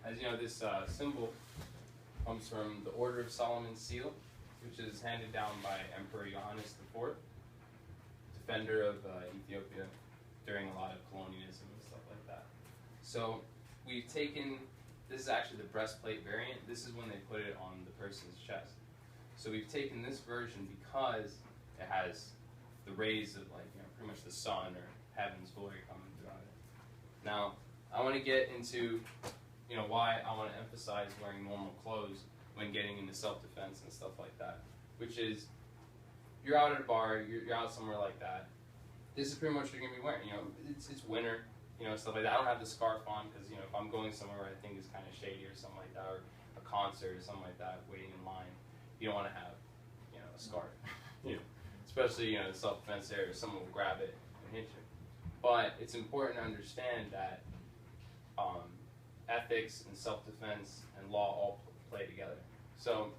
As you know, this symbol comes from the Order of Solomon's Seal, which is handed down by Emperor Johannes IV, defender of Ethiopia during a lot of colonialism and stuff like that. So we've taken, this is actually the breastplate variant. This is when they put it on the person's chest. So we've taken this version because it has the rays of, like, you know, pretty much the sun or heaven's glory coming throughout it. Now, I want to get into, you know, why I want to emphasize wearing normal clothes when getting into self-defense and stuff like that, which is, you're out at a bar, you're out somewhere like that, this is pretty much what you're going to be wearing. You know, it's winter, you know, stuff like that. I don't have the scarf on because, you know, if I'm going somewhere where I think is kind of shady or something like that, or a concert or something like that, waiting in line, you don't want to have, you know, a scarf. You know, especially, you know, the self-defense area, someone will grab it and hit you. But it's important to understand that ethics and self-defense and law all play together. So,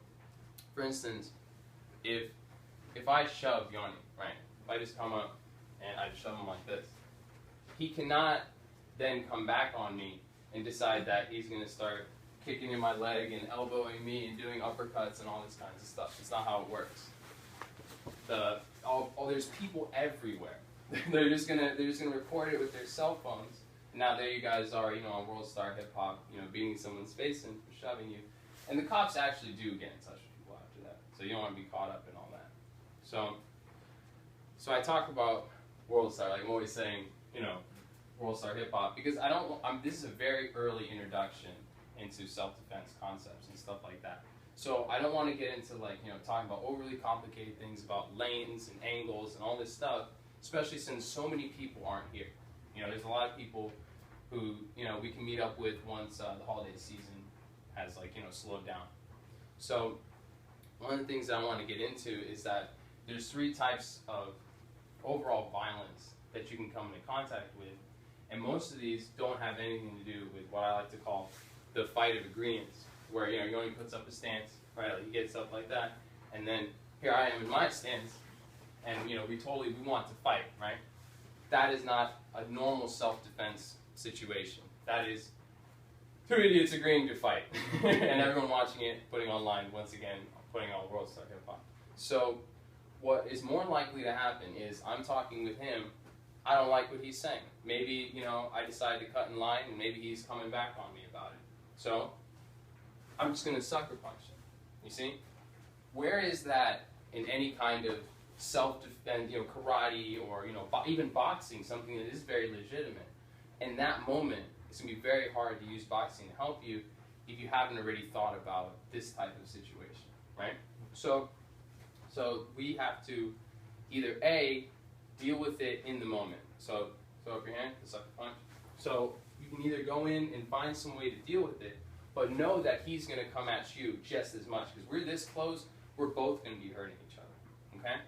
for instance, if I shove Yoni, right, if I just come up and I shove him like this, he cannot then come back on me and decide that he's going to start kicking in my leg and elbowing me and doing uppercuts and all this kinds of stuff. It's not how it works. There's people everywhere. they're just gonna record it with their cell phones. And now there you guys are, you know, on WORLDSTAR Hip Hop, you know, beating someone's face in for shoving you. And the cops actually do get in touch with people after that. So you don't want to be caught up in all that. So I talk about WORLDSTAR, like I'm always saying, you know, WORLDSTAR Hip Hop, because this is a very early introduction into self-defense concepts and stuff like that. So I don't want to get into, like, you know, talking about overly complicated things about lanes and angles and all this stuff, especially since so many people aren't here. You know, there's a lot of people who, you know, we can meet up with once the holiday season has, like, you know, slowed down. So one of the things that I want to get into is that there's 3 types of overall violence that you can come into contact with, and most of these don't have anything to do with what I like to call the fight of agreeance, where, you know, Yoni puts up a stance, right, like he gets up like that, and then here I am in my stance, and, you know, we want to fight, right? That is not a normal self-defense situation. That is 2 idiots agreeing to fight, and everyone watching it, putting online, once again, putting on WORLDSTAR Hip Hop. So what is more likely to happen is I'm talking with him, I don't like what he's saying. Maybe, you know, I decide to cut in line, and maybe he's coming back on me about it. So I'm just going to sucker punch him. You see? Where is that in any kind of self-defense, you know, karate or, you know, even boxing, something that is very legitimate? In that moment, it's going to be very hard to use boxing to help you if you haven't already thought about this type of situation, right? So we have to either A, deal with it in the moment. So throw up your hand, the sucker punch. So you can either go in and find some way to deal with it, but know that he's going to come at you just as much, because we're this close, we're both going to be hurting each other, okay?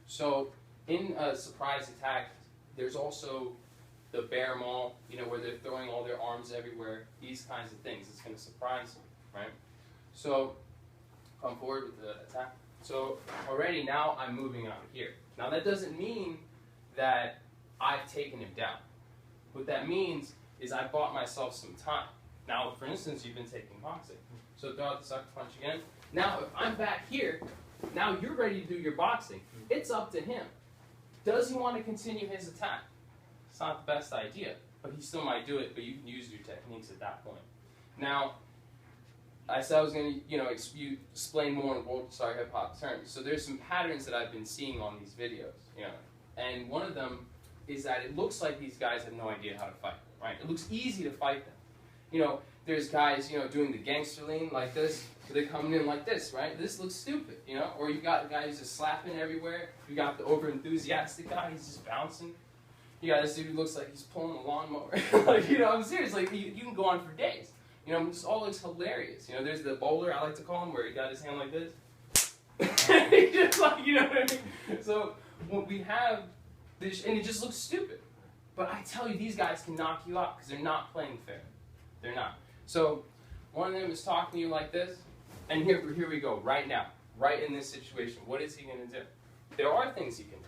So in a surprise attack, there's also the bear maul, you know, where they're throwing all their arms everywhere, these kinds of things. It's going to surprise you, right? So come forward with the attack. So already now I'm moving out here. Now that doesn't mean that I've taken him down. What that means is I bought myself some time. Now, for instance, you've been taking boxing. So throw out the sucker punch again. Now, if I'm back here, now you're ready to do your boxing. It's up to him. Does he want to continue his attack? It's not the best idea, but he still might do it, but you can use your techniques at that point. Now, I said I was going to, you know, explain more in WORLDSTAR Hip Hop terms. So there's some patterns that I've been seeing on these videos, you know, and one of them is that it looks like these guys have no idea how to fight, right? It looks easy to fight them. You know, there's guys, you know, doing the gangster lean like this, so they're coming in like this, right? This looks stupid, you know? Or you've got the guy who's just slapping everywhere. You got the over-enthusiastic guy, he's just bouncing. You got this dude who looks like he's pulling a lawnmower. Like, you know, I'm serious. Like, you can go on for days. You know, this all looks hilarious. You know, there's the bowler, I like to call him, where he got his hand like this. He just like, you know what I mean? So, what we have, this, and it just looks stupid. But I tell you, these guys can knock you out because they're not playing fair. They're not. So, one of them is talking to you like this, and here we go, right now, right in this situation. What is he going to do? There are things he can do.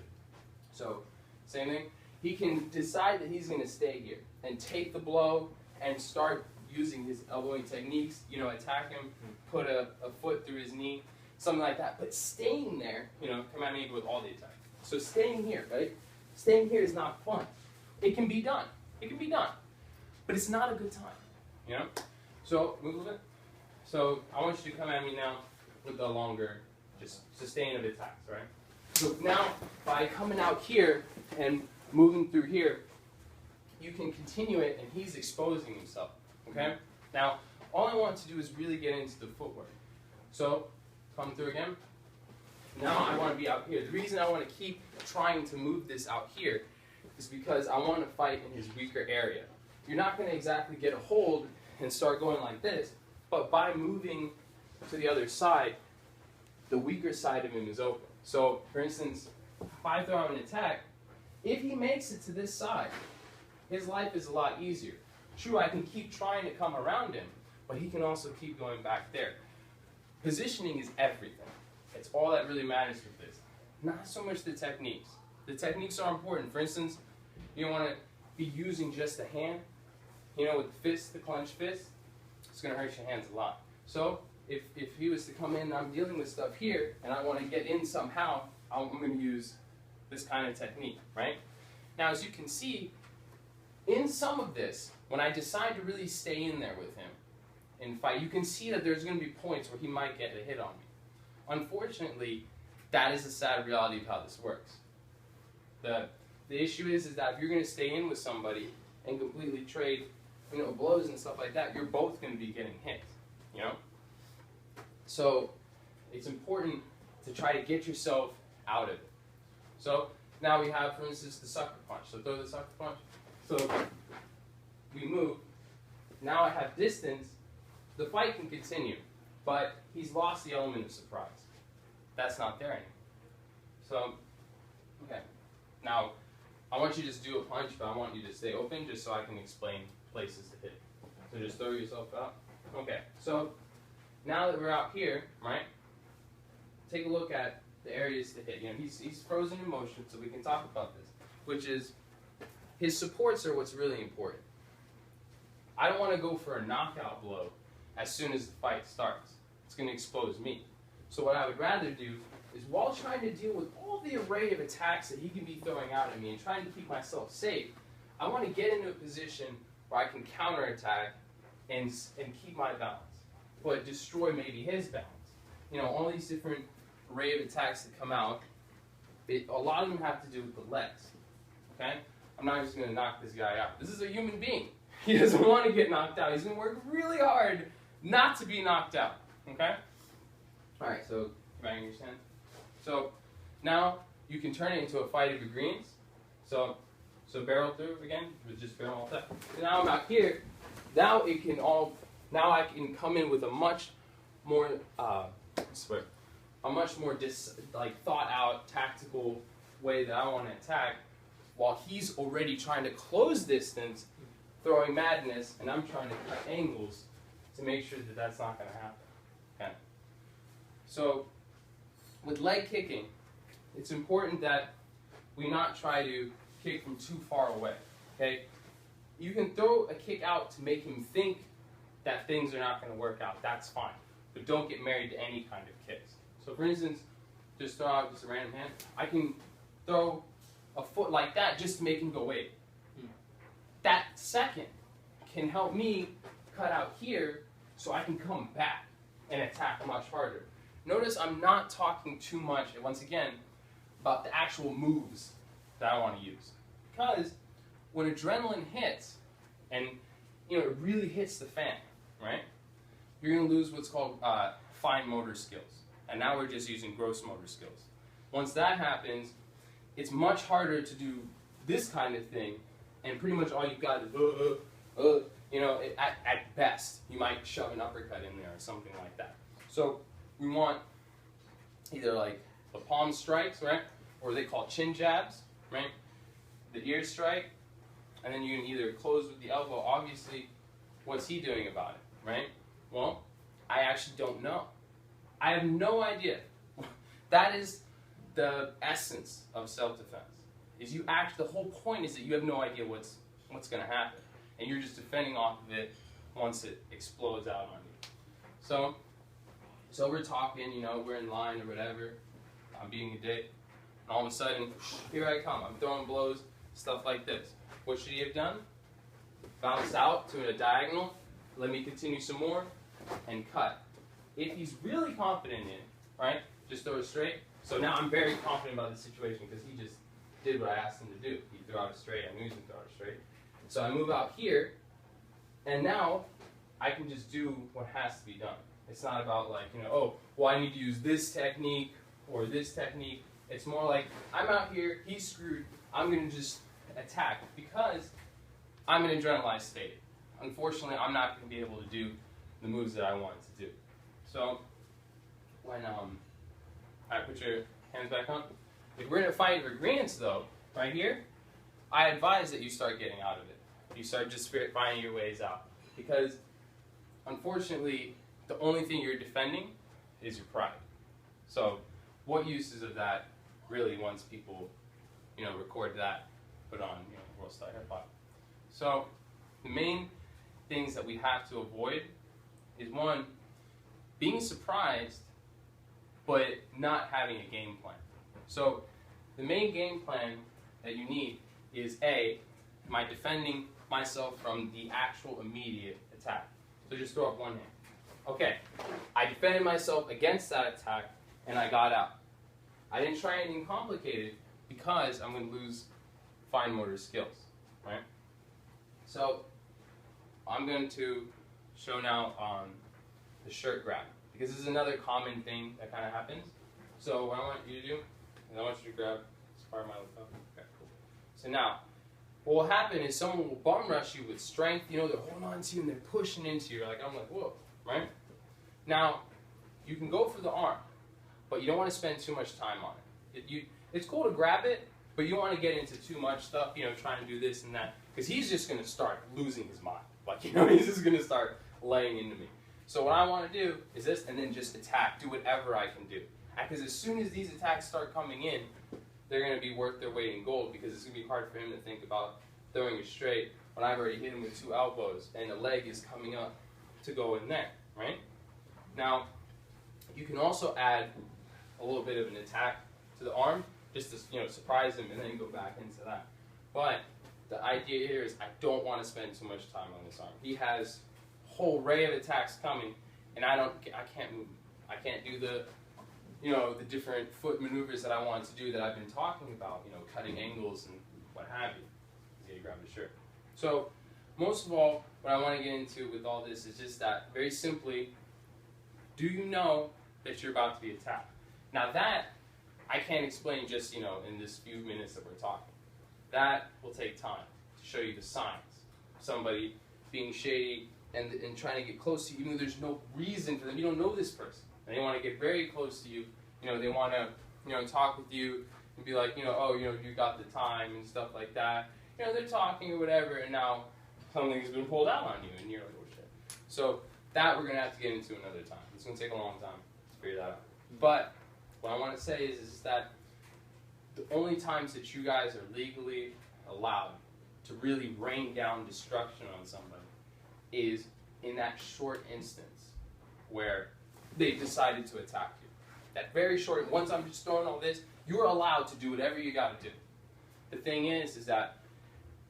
So, same thing. He can decide that he's going to stay here and take the blow and start using his elbowing techniques, you know, attack him, put a foot through his knee, something like that. But staying there, you know, come at me with all the attack. So staying here, right? Staying here is not fun. It can be done. It can be done. But it's not a good time, you know? So, move a little bit. So, I want you to come at me now with the longer, just sustained attacks, right? So now, by coming out here and moving through here, you can continue it, and he's exposing himself, okay? Now, all I want to do is really get into the footwork. So, come through again. Now I want to be out here. The reason I want to keep trying to move this out here is because I want to fight in his weaker area. You're not going to exactly get a hold and start going like this, but by moving to the other side, the weaker side of him is open. So, for instance, if I throw out an attack, if he makes it to this side, his life is a lot easier. True, I can keep trying to come around him, but he can also keep going back there. Positioning is everything. It's all that really matters with this. Not so much the techniques. The techniques are important. For instance, you don't want to be using just the hand. You know, with the fist, the clenched fist, it's going to hurt your hands a lot. So, if he was to come in and I'm dealing with stuff here, and I want to get in somehow, I'm going to use this kind of technique, right? Now, as you can see, in some of this, when I decide to really stay in there with him and fight, you can see that there's going to be points where he might get a hit on me. Unfortunately, that is the sad reality of how this works. The issue is that if you're going to stay in with somebody and completely trade, you know, blows and stuff like that, you're both going to be getting hit, you know? So it's important to try to get yourself out of it. So now we have, for instance, the sucker punch. So throw the sucker punch. So we move. Now I have distance. The fight can continue, but he's lost the element of surprise. That's not there anymore. So, okay. Now, I want you to just do a punch, but I want you to stay open just so I can explain places to hit. So just throw yourself out. Okay, so now that we're out here, right, take a look at the areas to hit. You know, he's frozen in motion, so we can talk about this, which is his supports are what's really important. I don't want to go for a knockout blow as soon as the fight starts. It's going to expose me. So what I would rather do is, while trying to deal with all the array of attacks that he can be throwing out at me and trying to keep myself safe, I want to get into a position where I can counterattack and keep my balance, but destroy maybe his balance. You know, all these different array of attacks that come out, a lot of them have to do with the legs, okay? I'm not just going to knock this guy out. This is a human being. He doesn't want to get knocked out. He's going to work really hard not to be knocked out, okay? All right, so bang your stand. So now you can turn it into a fight of the greens. So barrel through again, with just barrel all that. Now I'm out here. Now I can come in with a much more thought out tactical way that I want to attack, while he's already trying to close distance, throwing madness, and I'm trying to cut angles to make sure that that's not going to happen. Okay. So with leg kicking, it's important that we not try to kick from too far away. Okay. You can throw a kick out to make him think that things are not going to work out. That's fine. But don't get married to any kind of kicks. So for instance, just throw out just a random hand. I can throw a foot like that just to make him go, wait. That second can help me cut out here so I can come back and attack much harder. Notice I'm not talking too much, once again, about the actual moves that I want to use. Because when adrenaline hits, and you know it really hits the fan, right? You're going to lose what's called fine motor skills. And now we're just using gross motor skills. Once that happens, it's much harder to do this kind of thing, and pretty much all you've got is, you know, at best, you might shove an uppercut in there or something like that. So we want either like the palm strikes, right, or they call chin jabs, right, the ear strike, and then you can either close with the elbow. Obviously, what's he doing about it, right? Well, I actually don't know. I have no idea. That is the essence of self-defense. The whole point is that you have no idea what's going to happen, and you're just defending off of it once it explodes out on you. So we're talking, you know, we're in line or whatever, I'm beating a dick, and all of a sudden, here I come, I'm throwing blows, stuff like this. What should he have done? Bounce out to a diagonal, let me continue some more, and cut. If he's really confident in it, right, just throw it straight. So now I'm very confident about the situation because he just did what I asked him to do. He threw out a straight, I knew he was going to throw out a straight. So I move out here, and now I can just do what has to be done. It's not about like, you know, oh, well I need to use this technique or this technique. It's more like, I'm out here, he's screwed, I'm going to just attack because I'm in an adrenalized state. Unfortunately, I'm not going to be able to do the moves that I wanted to do. So, when, alright, put your hands back on. If we're in a fight for greens though, right here, I advise that you start getting out of it. You start just finding your ways out. Because, unfortunately, the only thing you're defending is your pride. So, what use is of that really once people, you know, record that, put on, you know, WORLDSTAR Hip Hop. So, the main things that we have to avoid is one, being surprised, but not having a game plan. So, the main game plan that you need is A, am I defending myself from the actual immediate attack? So just throw up one hand. Okay, I defended myself against that attack and I got out. I didn't try anything complicated because I'm going to lose fine motor skills, right? So I'm going to show now the shirt grab because this is another common thing that kind of happens. So what I want you to do is I want you to grab this part of my laptop. Okay, cool. So now, what will happen is someone will bum rush you with strength. You know, they're holding on to you and they're pushing into you. I'm like, whoa, right? Now, you can go for the arm, but you don't want to spend too much time on it. It's cool to grab it, but you don't want to get into too much stuff, you know, trying to do this and that, because he's just going to start losing his mind. Like, you know, he's just going to start laying into me. So what I want to do is this, and then just attack, do whatever I can do. Because as soon as these attacks start coming in, they're going to be worth their weight in gold, because it's going to be hard for him to think about throwing it straight when I've already hit him with 2 elbows, and the leg is coming up to go in there, right? Now, you can also add a little bit of an attack to the arm, just to, you know, surprise him and then go back into that. But the idea here is I don't want to spend too much time on this arm. He has a whole array of attacks coming, and I can't move him. I can't do the, you know, the different foot maneuvers that I want to do that I've been talking about, you know, cutting angles and what have you. He's gonna grab his shirt. So, most of all, what I want to get into with all this is just that, very simply, do you know that you're about to be attacked? Now that, I can't explain just, you know, in this few minutes that we're talking. That will take time to show you the signs. Somebody being shady and trying to get close to you, even though there's no reason for them. You don't know this person. And they want to get very close to you. You know, they want to, you know, talk with you and be like, you know, oh, you know, you got the time and stuff like that. You know, they're talking or whatever, and now something's been pulled out on you, and you're like, oh shit. So that we're going to have to get into another time. It's going to take a long time to figure that out. But what I want to say is that the only times that you guys are legally allowed to really rain down destruction on somebody is in that short instance where they decided to attack you. That very short, once I'm just throwing all this, you're allowed to do whatever you got to do. The thing is that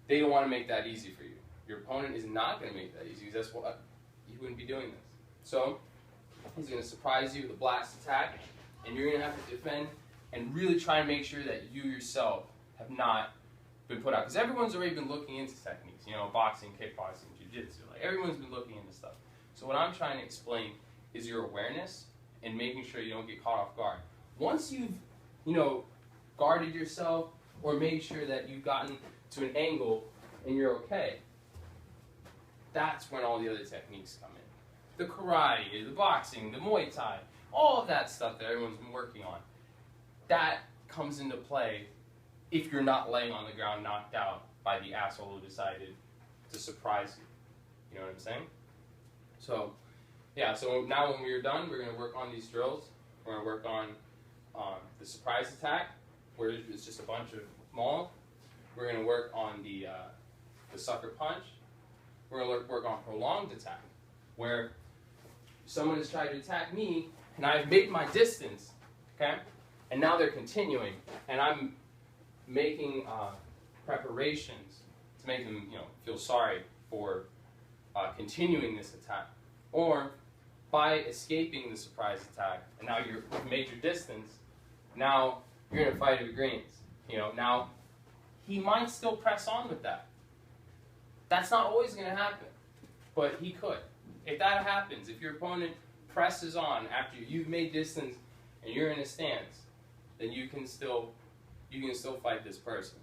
they don't want to make that easy for you. Your opponent is not going to make that easy, because that's what you wouldn't be doing this. So he's going to surprise you with a blast attack, and you're going to have to defend and really try and make sure that you yourself have not been put out. Because everyone's already been looking into techniques, you know, boxing, kickboxing, jiu-jitsu. Like, everyone's been looking into stuff. So what I'm trying to explain is your awareness and making sure you don't get caught off guard. Once you've, you know, guarded yourself or made sure that you've gotten to an angle and you're okay, that's when all the other techniques come in. The karate, the boxing, the Muay Thai, all of that stuff that everyone's been working on, that comes into play if you're not laying on the ground knocked out by the asshole who decided to surprise you. You know what I'm saying? So, yeah, so now when we're done, we're going to work on these drills. We're going to work on the surprise attack, where it's just a bunch of maul. We're going to work on the sucker punch. we're going to work on prolonged attack, where someone has tried to attack me, and I've made my distance, okay? And now they're continuing, and I'm making preparations to make them, feel sorry for continuing this attack. Or by escaping the surprise attack, and now you've made your distance, now you're going to fight with greens. Now he might still press on with that. That's not always going to happen, but he could. If that happens, if your opponent presses on after you've made distance and you're in a stance, then you can still fight this person.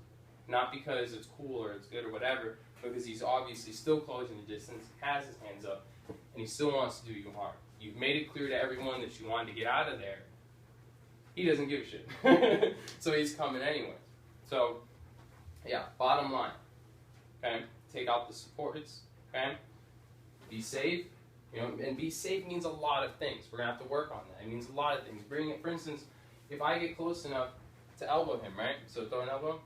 Not because it's cool or it's good or whatever, because he's obviously still closing the distance, has his hands up, and he still wants to do you harm. You've made it clear to everyone that you wanted to get out of there. He doesn't give a shit. So he's coming anyway. So, yeah, bottom line. Okay? Take out the supports. Okay? Be safe. And be safe means a lot of things. We're going to have to work on that. It means a lot of things. Bring it, for instance, if I get close enough to elbow him, right? So throw an elbow.